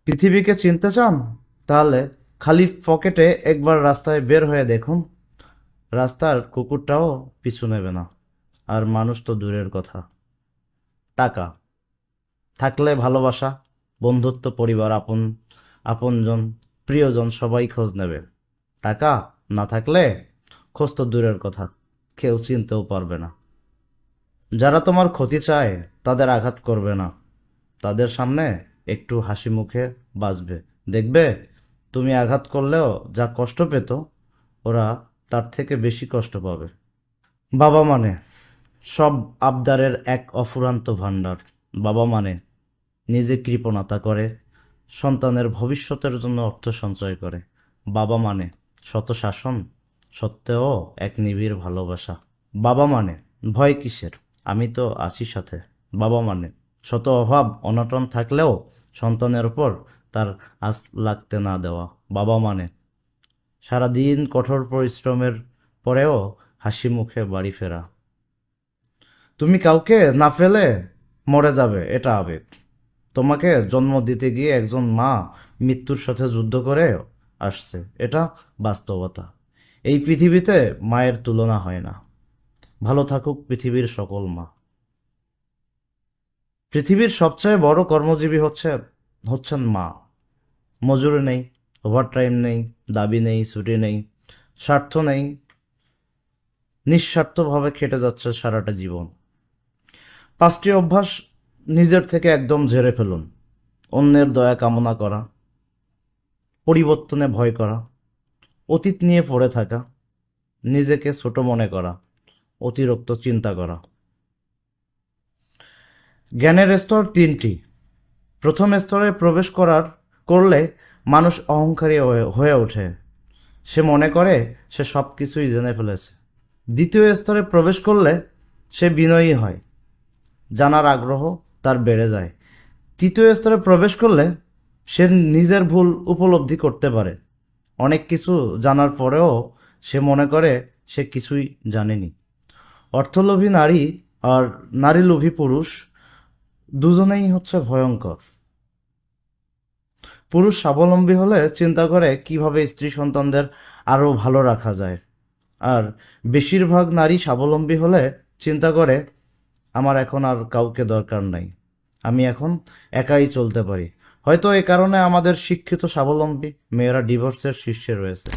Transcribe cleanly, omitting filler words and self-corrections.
পৃথিবীকে চিনতে চান? তাহলে খালি পকেটে একবার রাস্তায় বের হয়ে দেখুন, রাস্তার কুকুরটাও পিছু নেবে না। আর মানুষ তো দূরের কথা। টাকা থাকলে ভালোবাসা, বন্ধুত্ব, পরিবার, আপনজন, প্রিয়জন সবাই খোঁজ নেবে। টাকা না থাকলে খোঁজ তো দূরের কথা, কেউ চিনতেও পারবে না। যারা তোমার ক্ষতি চায় তাদের আঘাত করবে না, তাদের সামনে একটু হাসি মুখে বাঁচবে। দেখবে তুমি আঘাত করলেও যা কষ্ট পেত, ওরা তার থেকে বেশি কষ্ট পাবে। বাবা মানে সব আবদারের এক অফুরন্ত ভাণ্ডার। বাবা মানে নিজে কৃপণতা করে, সন্তানের ভবিষ্যতের জন্য অর্থ সঞ্চয় করে। বাবা মানে শত শাসন সত্ত্বেও এক নিবিড় ভালোবাসা। বাবা মানে ভয় কিসের, আমি তো আছি সাথে। বাবা মানে শত অভাব অনটন থাকলেও সন্তানের ওপর তার আঁচ লাগতে না দেওয়া। বাবা মানে সারাদিন কঠোর পরিশ্রমের পরেও হাসি মুখে বাড়ি ফেরা। তুমি কাউকে না ফেলে মরে যাবে, এটা আবেগ। তোমাকে জন্ম দিতে গিয়ে একজন মা মৃত্যুর সাথে যুদ্ধ করে আসছে, এটা বাস্তবতা। এই পৃথিবীতে মায়ের তুলনা হয় না। ভালো থাকুক পৃথিবীর সকল মা। পৃথিবীর সবচেয়ে বড় কর্মজীবী হচ্ছেন মা। মজুরি নেই, ওভারটাইম নেই, দাবি নেই, ছুটি নেই, স্বার্থ নেই, নিঃস্বার্থভাবে খেটে যাচ্ছে সারাটা জীবন। 5টি অভ্যাস নিজের থেকে একদম ঝেড়ে ফেলুন। অন্যের দয়া কামনা করা, পরিবর্তনে ভয় করা, অতীত নিয়ে পড়ে থাকা, নিজেকে ছোট মনে করা, অতিরিক্ত চিন্তা করা। জ্ঞানের স্তর 3টি। প্রথম স্তরে প্রবেশ করলে মানুষ অহংকারী হয়ে ওঠে। সে মনে করে সে সব কিছুই জেনে ফেলেছে। দ্বিতীয় স্তরে প্রবেশ করলে সে বিনয়ী হয়, জানার আগ্রহ তার বেড়ে যায়। তৃতীয় স্তরে প্রবেশ করলে সে নিজের ভুল উপলব্ধি করতে পারে। অনেক কিছু জানার পরেও সে মনে করে সে কিছুই জানেনি। অর্থলোভী নারী আর নারীলোভী পুরুষ দুজনেই হচ্ছে ভয়ঙ্কর। পুরুষ স্বাবলম্বী হলে চিন্তা করে কিভাবে স্ত্রী সন্তানদের আরও ভালো রাখা যায়, আর বেশিরভাগ নারী স্বাবলম্বী হলে চিন্তা করে আমার এখন আর কাউকে দরকার নাই, আমি এখন একাই চলতে পারি। হয়তো এই কারণে আমাদের শিক্ষিত স্বাবলম্বী মেয়েরা ডিভোর্সের শীর্ষে রয়েছে।